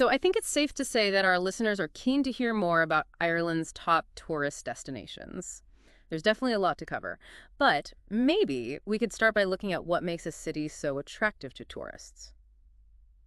So I think it's safe to say that our listeners are keen to hear more about Ireland's top tourist destinations. There's definitely a lot to cover. But maybe we could start by looking at what makes a city so attractive to tourists.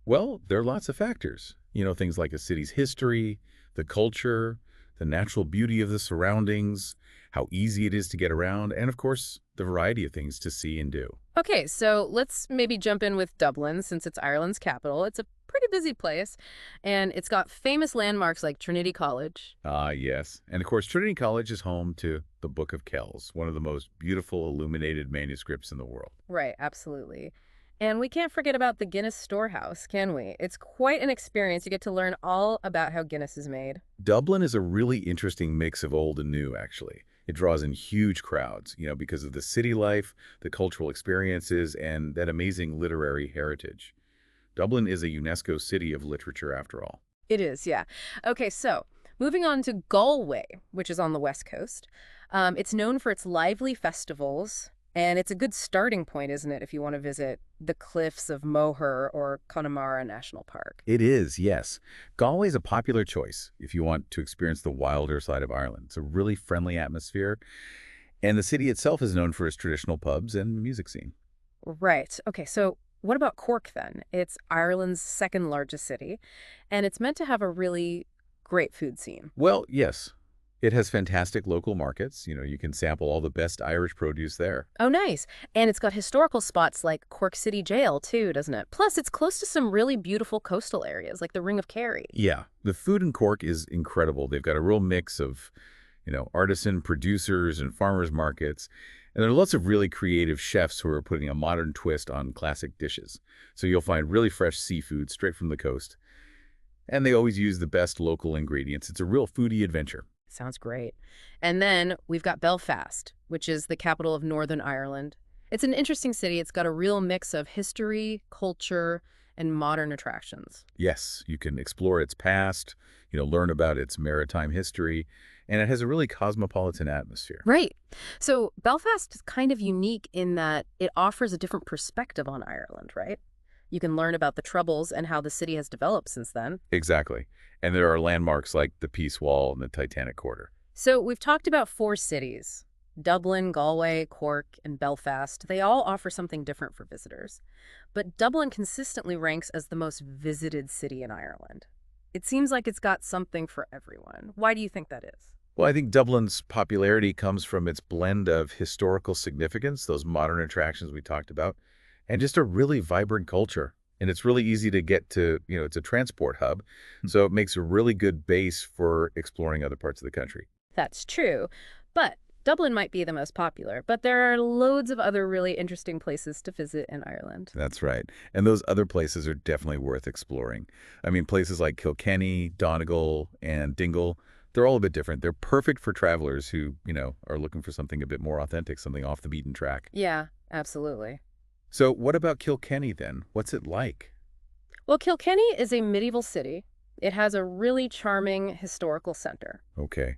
Well, there are lots of factors. Things like a city's history, the culture, the natural beauty of the surroundings, how easy it is to get around, and of course, the variety of things to see and do. Okay, so let's maybe jump in with Dublin since it's Ireland's capital. It's a pretty busy place, and it's got famous landmarks like Trinity College. Ah, yes. And of course, Trinity College is home to the Book of Kells, one of the most beautiful illuminated manuscripts in the world. Right, absolutely. And we can't forget about the Guinness Storehouse, can we? It's quite an experience. You get to learn all about how Guinness is made. Dublin is a really interesting mix of old and new, actually. It draws in huge crowds, because of the city life, the cultural experiences, and that amazing literary heritage. Dublin is a UNESCO City of Literature, after all. It is, yeah. Okay, so moving on to Galway, which is on the west coast. It's known for its lively festivals, and it's a good starting point, isn't it, if you want to visit the cliffs of Moher or Connemara National Park? It is, yes. Galway is a popular choice if you want to experience the wilder side of Ireland. It's a really friendly atmosphere, and the city itself is known for its traditional pubs and music scene. Right. Okay, so what about Cork then? It's Ireland's second largest city, and it's meant to have a really great food scene. Well, yes. It has fantastic local markets. You can sample all the best Irish produce there. Oh, nice. And it's got historical spots like Cork City Jail, too, doesn't it? Plus, it's close to some really beautiful coastal areas like the Ring of Kerry. Yeah, the food in Cork is incredible. They've got a real mix of, artisan producers and farmers markets. And there are lots of really creative chefs who are putting a modern twist on classic dishes. So you'll find really fresh seafood straight from the coast. And they always use the best local ingredients. It's a real foodie adventure. Sounds great. And then we've got Belfast, which is the capital of Northern Ireland. It's an interesting city. It's got a real mix of history, culture, and modern attractions. Yes, you can explore its past, learn about its maritime history, and it has a really cosmopolitan atmosphere. Right. So Belfast is kind of unique in that it offers a different perspective on Ireland, right? You can learn about the Troubles and how the city has developed since then. Exactly. And there are landmarks like the Peace Wall and the Titanic Quarter. So we've talked about four cities: Dublin, Galway, Cork, and Belfast. They all offer something different for visitors. But Dublin consistently ranks as the most visited city in Ireland. It seems like it's got something for everyone. Why do you think that is? Well, I think Dublin's popularity comes from its blend of historical significance, those modern attractions we talked about, and just a really vibrant culture. And it's really easy to get to, it's a transport hub. So it makes a really good base for exploring other parts of the country. That's true. But Dublin might be the most popular, but there are loads of other really interesting places to visit in Ireland. That's right. And those other places are definitely worth exploring. I mean, places like Kilkenny, Donegal, and Dingle, they're all a bit different. They're perfect for travelers who, are looking for something a bit more authentic, something off the beaten track. Yeah, absolutely. So what about Kilkenny then? What's it like? Well, Kilkenny is a medieval city. It has a really charming historical center. Okay.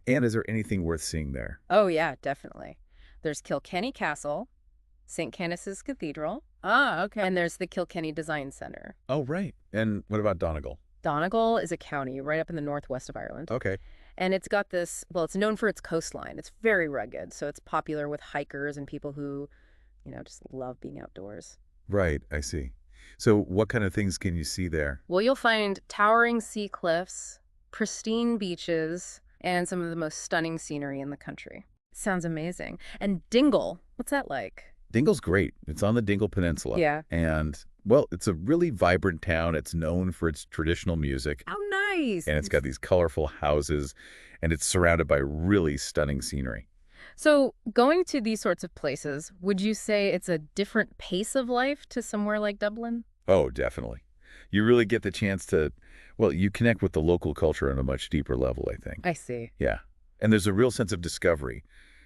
And is there anything worth seeing there? Oh, yeah, definitely. There's Kilkenny Castle, St. Canice's Cathedral, Okay. and there's the Kilkenny Design Center. Oh, right. And what about Donegal? Donegal is a county right up in the northwest of Ireland. Okay. And it's got this, well, it's known for its coastline. It's very rugged, so it's popular with hikers and people who, just love being outdoors. Right, I see. So what kind of things can you see there? Well, you'll find towering sea cliffs, pristine beaches, and some of the most stunning scenery in the country. Sounds amazing. And Dingle, what's that like? Dingle's great. It's on the Dingle Peninsula. Yeah. And, well, it's a really vibrant town. It's known for its traditional music. How nice. And it's got these colorful houses, and it's surrounded by really stunning scenery. So going to these sorts of places, would you say it's a different pace of life to somewhere like Dublin? Oh, definitely. You really get the chance to, well, you connect with the local culture on a much deeper level, I think. I see. Yeah. And there's a real sense of discovery.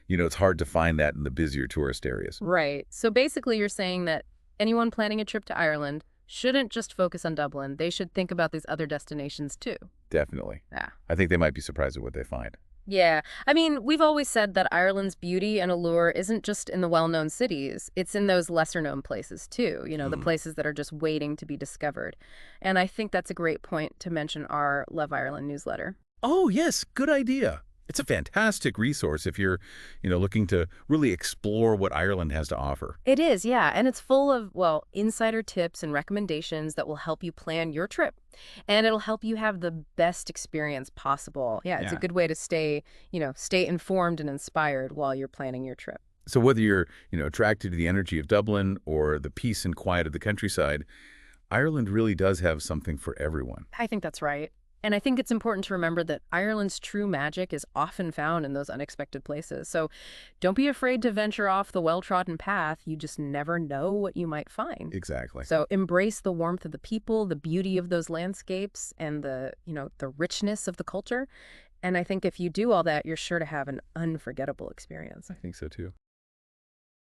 It's hard to find that in the busier tourist areas. Right. So basically you're saying that anyone planning a trip to Ireland shouldn't just focus on Dublin. They should think about these other destinations too. Definitely. Yeah. I think they might be surprised at what they find. Yeah. I mean, we've always said that Ireland's beauty and allure isn't just in the well-known cities. It's in those lesser-known places too, the Hmm. places that are just waiting to be discovered. And I think that's a great point to mention our Love Ireland newsletter. Oh, yes, good idea. It's a fantastic resource if you're, looking to really explore what Ireland has to offer. It is, yeah, and it's full of, well, insider tips and recommendations that will help you plan your trip. And it'll help you have the best experience possible. Yeah, it's a Yeah. good way to stay informed and inspired while you're planning your trip. So whether you're, attracted to the energy of Dublin or the peace and quiet of the countryside, Ireland really does have something for everyone. I think that's right. And I think it's important to remember that Ireland's true magic is often found in those unexpected places. So don't be afraid to venture off the well-trodden path. You just never know what you might find. Exactly. So embrace the warmth of the people, the beauty of those landscapes, and the richness of the culture. And I think if you do all that, you're sure to have an unforgettable experience. I think so too.